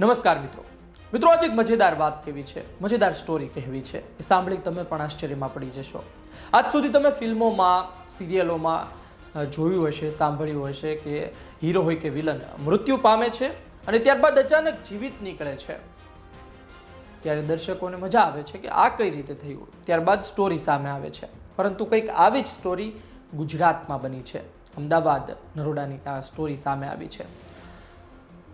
નમસ્કાર મિત્રો. આજે એક મજેદાર વાત કહેવી છે, મજેદાર સ્ટોરી કહેવી છે. એ સાંભળી તમે પણ આશ્ચર્યમાં પડી જશો. આજ સુધી તમે ફિલ્મોમાં, સિરિયલોમાં જોયું હશે, સાંભળ્યું હશે કે હીરો હોય કે વિલન મૃત્યુ પામે છે અને ત્યારબાદ અચાનક જીવિત નીકળે છે. ત્યારે દર્શકોને મજા આવે છે કે આ કઈ રીતે થયું. ત્યારબાદ સ્ટોરી સામે આવે છે, પરંતુ કંઈક આવી જ સ્ટોરી ગુજરાતમાં બની છે. અમદાવાદ નરોડાની આ સ્ટોરી સામે આવી છે.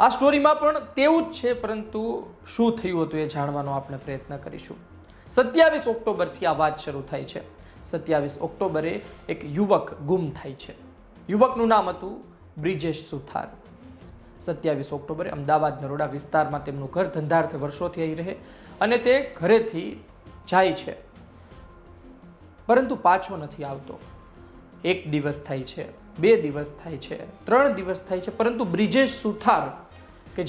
આ સ્ટોરીમાં પણ તેવું જ છે, પરંતુ શું થયું હતું એ જાણવાનો આપણે પ્રયત્ન કરીશું. 27 ઓક્ટોબરથી આ વાત શરૂ થાય છે. 27 ઓક્ટોબરે એક યુવક ગુમ થાય છે. યુવકનું નામ હતું બ્રિજેશ સુથાર. 27 ઓક્ટોબરે અમદાવાદ નરોડા વિસ્તારમાં તેમનું ઘર ધંધાર્થે વર્ષોથી અહીં રહે અને તે ઘરેથી જાય છે, પરંતુ પાછો નથી આવતો. 1 દિવસ થાય છે, 2 દિવસ થાય છે, 3 દિવસ થાય છે, પરંતુ બ્રિજેશ સુથાર કે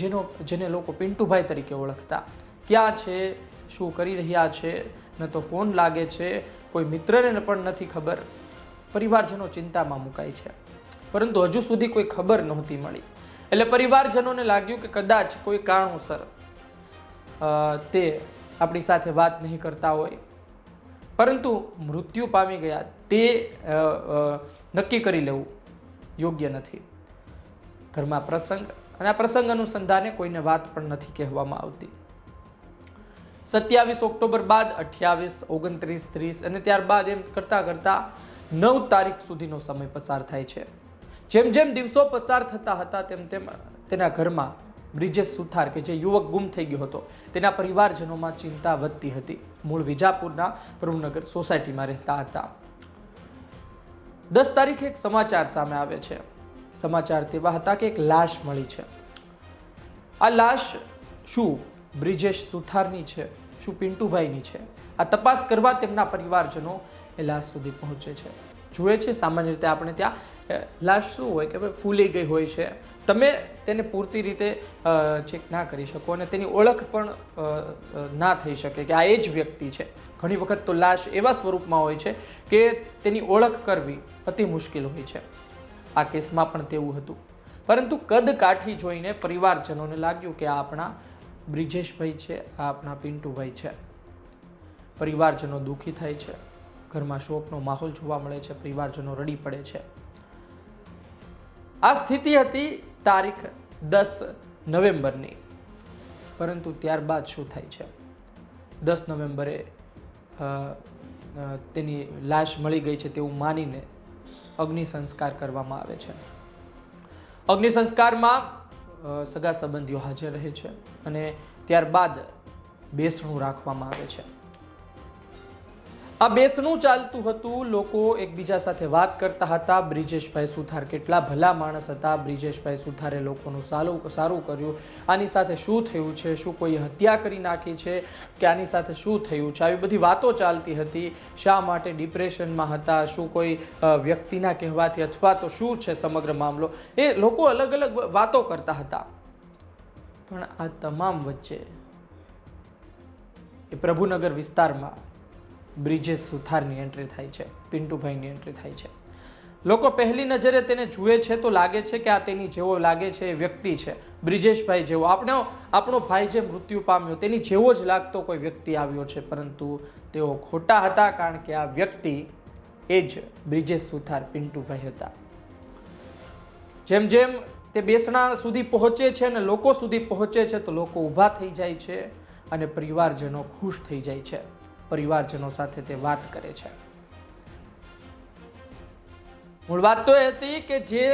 જેને લોકો પિન્ટુભાઈ તરીકે ઓળખતા, ક્યાં છે, શું કરી રહ્યા છે, ન તો ફોન લાગે છે, કોઈ મિત્રને પણ નથી ખબર. પરિવારજનો ચિંતામાં મુકાય છે, પરંતુ હજુ સુધી કોઈ ખબર નહોતી મળી. એટલે પરિવારજનોને લાગ્યું કે કદાચ કોઈ કારણોસર તે આપણી સાથે વાત નહીં કરતા હોય, પરંતુ મૃત્યુ પામી ગયા તે નક્કી કરી લેવું યોગ્ય નથી. ઘરમાં પ્રસંગ, અને આ પ્રસંગ અનુસંધાને કોઈને વાત પણ નથી કહેવામાં આવતી. 27 ઓક્ટોબર બાદ 28, 29, 30 અને ત્યારબાદ એમ કરતા કરતા 9 તારીખ સુધીનો સમય પસાર થાય છે. જેમ જેમ દિવસો પસાર થતા હતા તેમ તેમ તેના ઘરમાં બ્રિજેશ સુથાર કે જે યુવક ગુમ થઈ ગયો હતો તેના પરિવારજનોમાં ચિંતા વધતી હતી. મૂળ વિજાપુરના પ્રભુનગર સોસાયટીમાં રહેતા હતા. 10 તારીખે એક સમાચાર સામે આવે છે. સમાચાર તેવા હતા કે એક લાશ મળી છે. આ લાશ શું બ્રિજેશ સુથારની છે, શું પિન્ટુભાઈની છે? આ તપાસ કરવા તેમના પરિવારજનો એ લાશ સુધી પહોંચે છે. જુએ છે, સામાન્ય રીતે આપણે ત્યાં લાશ શું હોય કે ભાઈ ફૂલી ગઈ હોય છે, તમે તેને પૂરતી રીતે ચેક ના કરી શકો અને તેની ઓળખ પણ ના થઈ શકે કે આ એ જ વ્યક્તિ છે. ઘણી વખત તો લાશ એવા સ્વરૂપમાં હોય છે કે તેની ઓળખ કરવી અતિ મુશ્કેલ હોય છે. આ કેસમાં પણ તેવું હતું, પરંતુ કદ કાઠી જોઈને પરિવારજનોને લાગ્યું કે આ આપણા બ્રિજેશભાઈ છે, આ આપણા પિન્ટુભાઈ છે. પરિવારજનો દુઃખી થાય છે. ઘરમાં શોકનો માહોલ જોવા મળે છે. પરિવારજનો રડી પડે છે. આ સ્થિતિ હતી તારીખ 10 નવેમ્બરની. પરંતુ ત્યારબાદ શું થાય છે? 10 નવેમ્બરે તેની લાશ મળી ગઈ છે તેવું માનીને અગ્નિ સંસ્કાર કરવામાં આવે છે. અગ્નિ સંસ્કારમાં સગા સંબંધીઓ હાજર રહે છે અને ત્યારબાદ બેસણું રાખવામાં આવે છે. આ બેસણું ચાલતું હતું. લોકો એકબીજા સાથે વાત કરતા હતા. બ્રિજેશભાઈ સુથાર કેટલા ભલા માણસ હતા, બ્રિજેશભાઈ સુથારે લોકોનું સારું કર્યું, આની સાથે શું થયું છે, શું કોઈ હત્યા કરી નાખી છે કે આની સાથે શું થયું છે, આવી બધી વાતો ચાલતી હતી. શા માટે ડિપ્રેશનમાં હતા, શું કોઈ વ્યક્તિના કહેવાથી, અથવા તો શું છે સમગ્ર મામલો, એ લોકો અલગ અલગ વાતો કરતા હતા. પણ આ તમામ વચ્ચે એ પ્રભુનગર વિસ્તારમાં બ્રિજેશ સુથારની એન્ટ્રી થાય છે, પિન્ટુભાઈની એન્ટ્રી થાય છે. લોકો પહેલી નજરે તેને જુએ છે તો લાગે છે કે આ તેની જેવો લાગે છે, એ વ્યક્તિ છે બ્રિજેશભાઈ જેવો, આપણો ભાઈ જે મૃત્યુ પામ્યો તેની જેવો જ લાગતો કોઈ વ્યક્તિ આવ્યો છે. પરંતુ તેઓ ખોટા હતા, કારણ કે આ વ્યક્તિ એ જ બ્રિજેશ સુથાર પિન્ટુભાઈ હતા. જેમ જેમ તે બેસણા સુધી પહોંચે છે અને લોકો સુધી પહોંચે છે તો લોકો ઊભા થઈ જાય છે અને પરિવારજનો ખુશ થઈ જાય છે. પરિવારજનો સાથે તે વાત કરે છે. મૂળ વાત તો એ હતી કે જે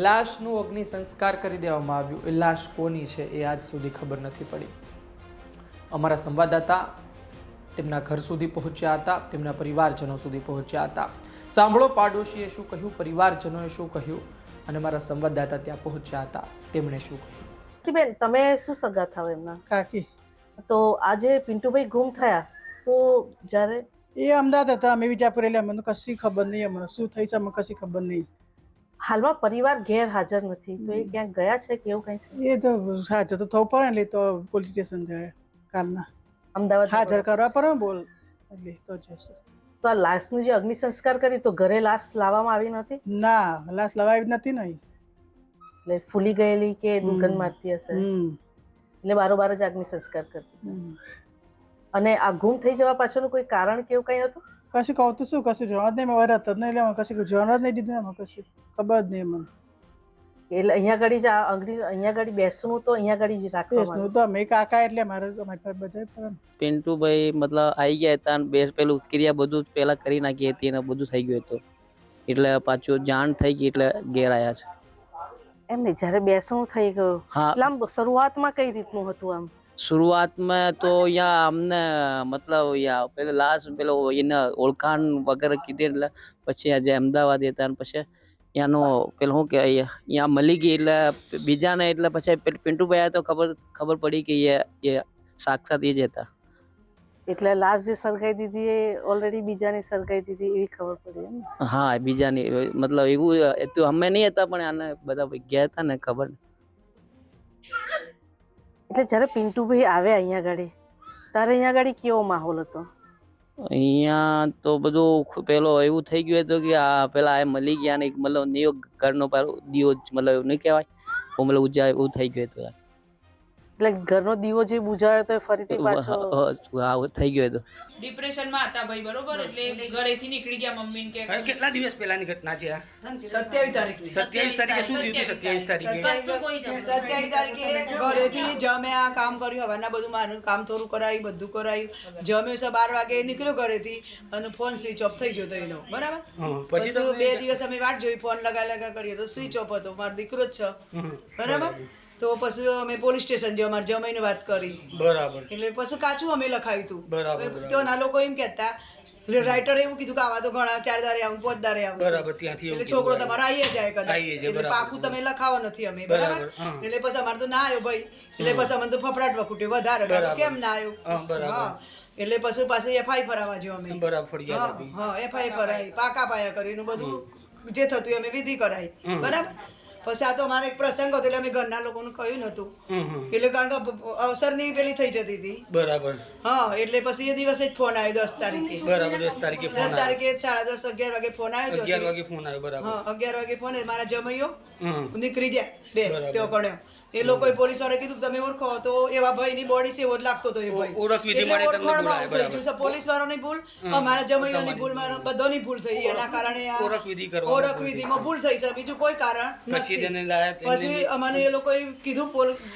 લાશનું અગ્નિ સંસ્કાર કરી દેવામાં આવ્યું એ લાશ કોની છે એ આજ સુધી ખબર નથી પડી. અમારા સંવાદદાતા તેમના ઘર સુધી પહોંચ્યા હતા, તેમના પરિવારજનો સુધી પહોંચ્યા હતા. સાંભળો પાડોશીએ શું કહ્યું, પરિવારજનોએ શું કહ્યું, અને મારા સંવાદદાતા ત્યાં પહોંચ્યા હતા, તેમણે શું કહ્યું. બેન, તમે શું સગા થાવ એમના? કાકી. તો આજે પિન્ટુભાઈ ગુમ થયા તો જ્યારે એ અમદાવાદ હતા, અમે વિજાપુર, એટલે મને કશી ખબર નહીં, અમને શું થઈ છે અમને કશી ખબર નહીં. હાલમાં પરિવાર ગેરહાજર નથી, તો એ ક્યાંક ગયા છે કે એવું કંઈ છે? એ તો હાજર તો થવું પડે ને, એટલે તો પોલીસ સ્ટેશન જાય કાલના અમદાવાદ હાજર કરવા પડે બોલ, એટલે તો જશે. તો આ લાશનું જે અગ્નિ સંસ્કાર કરી તો ઘરે લાશ લાવવામાં આવી નહોતી? ના, લાશ લવાવી નથી ને. એટલે ફૂલી ગયેલી કે દુર્ગંધ મારતી હશે. એટલે બારોબાર જ અગ્નિ સંસ્કાર કરતી. અને આ ગુમ થઈ જવા પાછળનું કોઈ કારણ કે એવું કંઈ હતું? કશું કહું તો શું, કશું જાણવા જ નહીં, મારે હતા જ નહીં, એટલે કશું જાણવા જ નહીં દીધું એમાં, કશું ખબર જ નહીં મને. એટલે અહીંયા આગળ જ આ અગ્નિ અહીંયા આગળ બેસવું તો અહીંયા આગળ જ રાખવાનું. બેસનું તો અમે કાકા એટલે મારે અમારી પર બધા પિન્ટુભાઈ મતલબ આવી ગયા હતા અને બે પેલું ક્રિયા બધું પહેલા કરી નાખી હતી અને બધું થઈ ગયું હતું, એટલે પાછું જાણ થઈ ગઈ એટલે ઘેર આવ્યા છે. એમ નહીં, જ્યારે બેસવું થઈ ગયું હા, એટલે આમ શરૂઆતમાં કઈ રીતનું હતું? આમ શરૂઆતમાં તો અહીંયા અમને મતલબ અહીંયા પેલો લાસ્ટ પેલો એને ઓળખાણ વગેરે કીધી એટલે પછી આજે અમદાવાદ હતા અને પછી ત્યાંનો પેલો શું કે અહીંયા મળી ગઈ એટલે બીજાને એટલે પછી પિન્ટુભાઈ આવ્યા તો ખબર પડી કે એ સાક્ષાત એ જ હતા. એટલે લાસ્ટ જે સળગાઈ દીધી એ ઓલરેડી બીજાને સળગાઈ દીધી એવી ખબર પડી એમ? હા, બીજાની મતલબ એવું તો અમે નહીં હતા પણ આને બધા ગયા હતા ને ખબર. એટલે જ્યારે પિન્ટુભાઈ આવ્યા અહીંયા આગળ ત્યારે અહીંયા આગળ કેવો માહોલ હતો? અહીંયા તો બધું પેલો એવું થઈ ગયું હતું કે આ પેલા આ મળી ગયા ને મતલબ નિયો ઘરનો દીવો મતલબ એવું નહીં કહેવાય, મતલબ ઉજાય એવું થઈ ગયું હતું. એટલે ઘરનો દીવો જે બુજાયો તો ફરીથી પાછો થઈ ગયો હતો. ડિપ્રેશનમાં હતા ભાઈ, બરોબર, એટલે ઘરેથી નીકળી ગયા મમ્મીને કે કેટલા દિવસ પહેલાની ઘટના છે આ? 27 તારીખની. 27 તારીખે શું થયું હતું? 27 તારીખે 27 તારીખે ઘરેથી જમે આ કામ કર્યું, હવાના બધું મારું કામ થોડું કરાયું, બધું કરાયું, જમ્યો છે 12 વાગે નીકળ્યો ઘરેથી અને ફોન સ્વિચ ઓફ થઈ ગયો હતો એનો, બરાબર. પછી તો 2 દિવસ અમે વાટ જોઈ, ફોન લગા કરીએ તો સ્વિચ ઓફ હતો, મારો દીકરો જ છે, બરાબર. તો પછી અમે પોલીસ સ્ટેશન જવા મારે જમાઈને વાત કરી, બરાબર. એટલે પછી કાચું અમે લખાયું હતું. બરાબર. તો ના લોકો એમ કહેતા, રાઇટરે એવું કીધું કે આવા તો ઘણા 4 દારે આવું 5 દારે આવું, બરાબર. ત્યાંથી એટલે છોકરો તમારો આવી જાય કદાચ, એટલે પાકું તમે લખાવો નથી અમે, બરાબર. એટલે પછી અમારે તો ના આવ્યો ભાઈ, એટલે પછી અમને તો ફફડાટ વખૂટ્યો વધારે, કેમ ના આવ્યો. હા, એટલે પછી પાછી એફઆઈ ફરાવા જો અમે, બરાબર. હા, એફઆઈ ફરાઈ, પાકા પાયા કરીને બધું જે થતું અમે વિધિ કરાઈ, બરાબર. પછી આ તો અમારે એક પ્રસંગ હતો એટલે અમે ઘરના લોકોને કહ્યું નતું, એટલે કારણ કે અવસરની પેલી થઈ જતી હતી, બરાબર. હા, એટલે પછી એ દિવસે જ ફોન આવ્યો 10 તારીખે, બરાબર. 10 તારીખે 10 તારીખે 10:30 11 વાગે ફોન આવ્યો. 11 વાગે ફોન આવ્યો, બરાબર. હા, 11 વાગે ફોન, મારા જમૈયો નીકળી ગયા બે તેઓ કણ્યો. એ લોકોએ પોલીસ વાળા કીધું તમે ઓળખો, તો એવા ભાઈ ની બોડી છે એવો જ લાગતો હતો એ ભાઈ. ઓળખ વિધિ માટે તમને બોલાવ્યા, પોલીસ વાળાની ભૂલ, અમારા જમૈયાની ભૂલ, બધાની ભૂલ થઈ, એના કારણે ઓળખ વિધિ કરવા, ઓળખ વિધિમાં ભૂલ થઈ છે, બીજું કોઈ કારણ પછી નથી. તેને લાયા, પછી અમને એ લોકોએ કીધું,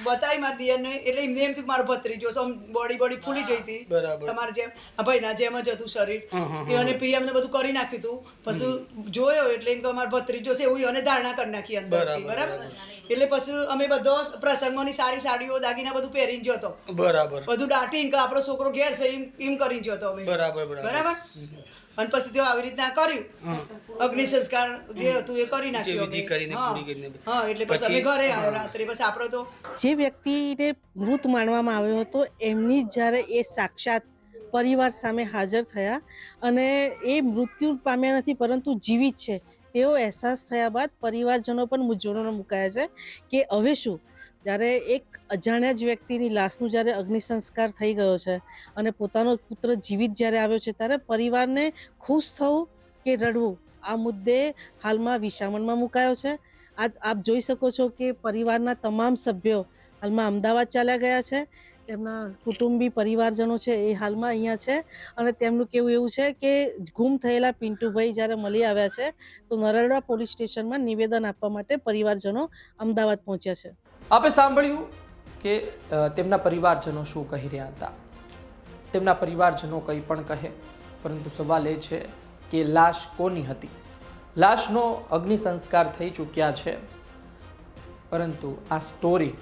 બતાવી મારા દિયરને, એટલે એમને એમ થયું મારો ભત્રીજો છે, બોડી ફૂલી જઈ હતી, બરાબર. તમારા જેમ આ ભાઈના જેમ જ હતું શરીર, અને પીએમ ને બધું કરી નાખ્યું હતું. પછી જોયો એટલે એમ કે અમારો ભત્રીજો છે એવું એને ધારણા કરી નાખી અંદરથી, બરાબર. એટલે પછી અમે બધો પ્રસંગોની સારી સાડીઓ દાગીના બધું પહેરીને જતો, બરાબર. બધું દાટીને કે આપણો છોકરો ઘેર છે એમ કરીને જતો અમે, બરાબર. બરાબર. અને પછી તે આવી રીતના કર્યું, અગ્નિ સંસ્કાર જે હતું એ કરી નાખ્યું વિધિ કરીને પૂરી કરીને. હા, એટલે પછી અમે ઘરે આવ્યો રાત્રે. પછી આપણો તો જે વ્યક્તિને મૃત માનવામાં આવ્યો હતો એમની જ્યારે એ સાક્ષાત પરિવાર સામે હાજર થયા અને એ મૃત્યુ પામ્યા નથી પરંતુ જીવિત છે તેવો અહેસાસ થયા બાદ પરિવારજનો પણ મૂંઝવણમાં મુકાયા છે કે હવે શું. જ્યારે એક અજાણ્યા જ વ્યક્તિની લાશનું જ્યારે અગ્નિ સંસ્કાર થઈ ગયો છે અને પોતાનો પુત્ર જીવિત જ્યારે આવ્યો છે ત્યારે પરિવારને ખુશ થવું કે રડવું આ મુદ્દે હાલમાં વિષામણમાં મુકાયો છે. આજ આપ જોઈ શકો છો કે પરિવારના તમામ સભ્યો હાલમાં અમદાવાદ ચાલ્યા ગયા છે. એમના કુટુંબી પરિવારજનો છે એ હાલમાં અહીંયા છે અને તેમનું કહેવું એવું છે કે ગુમ થયેલા પિન્ટુભાઈ જ્યારે મળી આવ્યા છે તો નરડા પોલીસ સ્ટેશનમાં નિવેદન આપવા માટે પરિવારજનો અમદાવાદ પહોંચ્યા છે. આપે સાંભળ્યું કે તેમના પરિવારજનો શું કહી રહ્યા હતા. તેમના પરિવારજનો કંઈ પણ કહે, પરંતુ સવાલ એ છે કે લાશ કોની હતી. લાશનો અગ્નિ સંસ્કાર થઈ ચૂક્યા છે, પરંતુ આ સ્ટોરી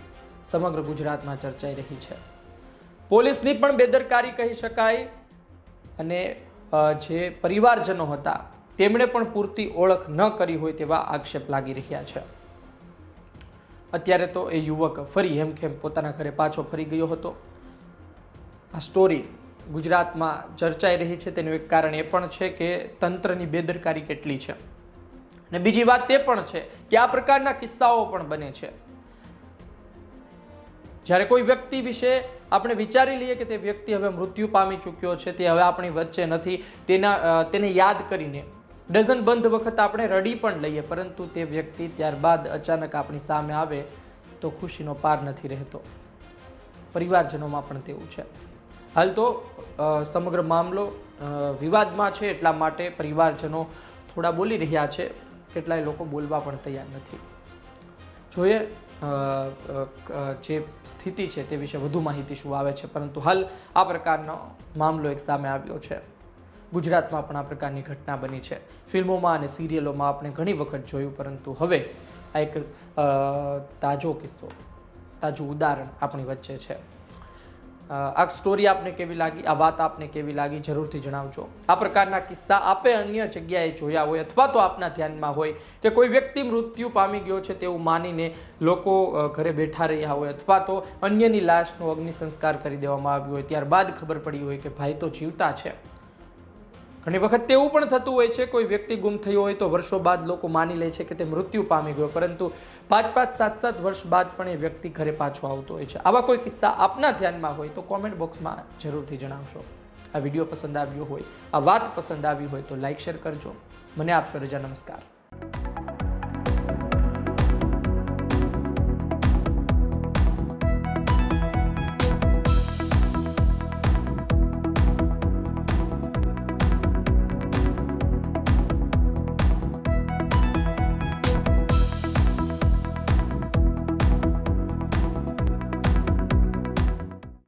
સમગ્ર ગુજરાતમાં ચર્ચાઈ રહી છે. પોલીસની પણ બેદરકારી કહી શકાય અને જે પરિવારજનો હતા તેમણે પણ પૂરતી ઓળખ ન કરી હોય તેવા આક્ષેપ લાગી રહ્યા છે. અત્યારે તો એ યુવક ફરી હેમખેમ પોતાના ઘરે પાછો ફરી ગયો હતો. આ સ્ટોરી ગુજરાતમાં ચર્ચાઈ રહી છે તેનું એક કારણ એ પણ છે કે તંત્રની બેદરકારી કેટલી છે અને બીજી વાત તે પણ છે કે આ પ્રકારના કિસ્સાઓ પણ બને છે. જ્યારે કોઈ વ્યક્તિ વિશે આપણે વિચારી લઈએ કે તે વ્યક્તિ હવે મૃત્યુ પામી ચૂક્યો છે, તે હવે આપણી વચ્ચે નથી, તેને યાદ કરીને ડઝન બંધ વખત આપણે રડી પણ લઈએ, પરંતુ તે વ્યક્તિ ત્યારબાદ અચાનક આપણી સામે આવે તો ખુશીનો પાર નથી રહેતો. પરિવારજનોમાં પણ તેવું છે. હાલ તો સમગ્ર મામલો વિવાદમાં છે, એટલા માટે પરિવારજનો થોડા બોલી રહ્યા છે, કેટલાય લોકો બોલવા પણ તૈયાર નથી. જોઈએ જે સ્થિતિ છે તે વિશે વધુ માહિતી શું આવે છે, પરંતુ હાલ આ પ્રકારનો મામલો એક સામે આવ્યો છે. ગુજરાતમાં પણ આ પ્રકારની ઘટના બની છે. ફિલ્મોમાં અને સિરિયલોમાં આપણે ઘણી વખત જોયું, પરંતુ હવે આ એક તાજો કિસ્સો, તાજું ઉદાહરણ આપણી વચ્ચે છે. આ સ્ટોરી આપને કેવી લાગી, આ વાત આપને કેવી લાગી, જરૂરથી જણાવજો. આ પ્રકારના કિસ્સા આપે અન્ય જગ્યાએ જોયા હોય અથવા તો આપના ધ્યાનમાં હોય કે કોઈ વ્યક્તિ મૃત્યુ પામી ગયો છે તેવું માનીને લોકો ઘરે બેઠા રહ્યા હોય, અથવા તો અન્યની લાશનો અગ્નિ સંસ્કાર કરી દેવામાં આવ્યો હોય, ત્યારબાદ ખબર પડી હોય કે ભાઈ તો જીવતા છે. ઘણી વખત તેવું પણ થતું હોય છે, કોઈ વ્યક્તિ ગુમ થયો હોય તો વર્ષો બાદ લોકો માની લે છે કે તે મૃત્યુ પામી ગયો, પરંતુ 5-5, 7-7 વર્ષ બાદ પણ એ વ્યક્તિ ઘરે પાછો આવતો હોય છે. આવા કોઈ કિસ્સા આપના ધ્યાનમાં હોય તો કોમેન્ટ બોક્સમાં જરૂરથી જણાવશો. આ વિડીયો પસંદ આવ્યો હોય, આ વાત પસંદ આવી હોય તો લાઈક શેર કરજો. મને આપશો રજા. નમસ્કાર.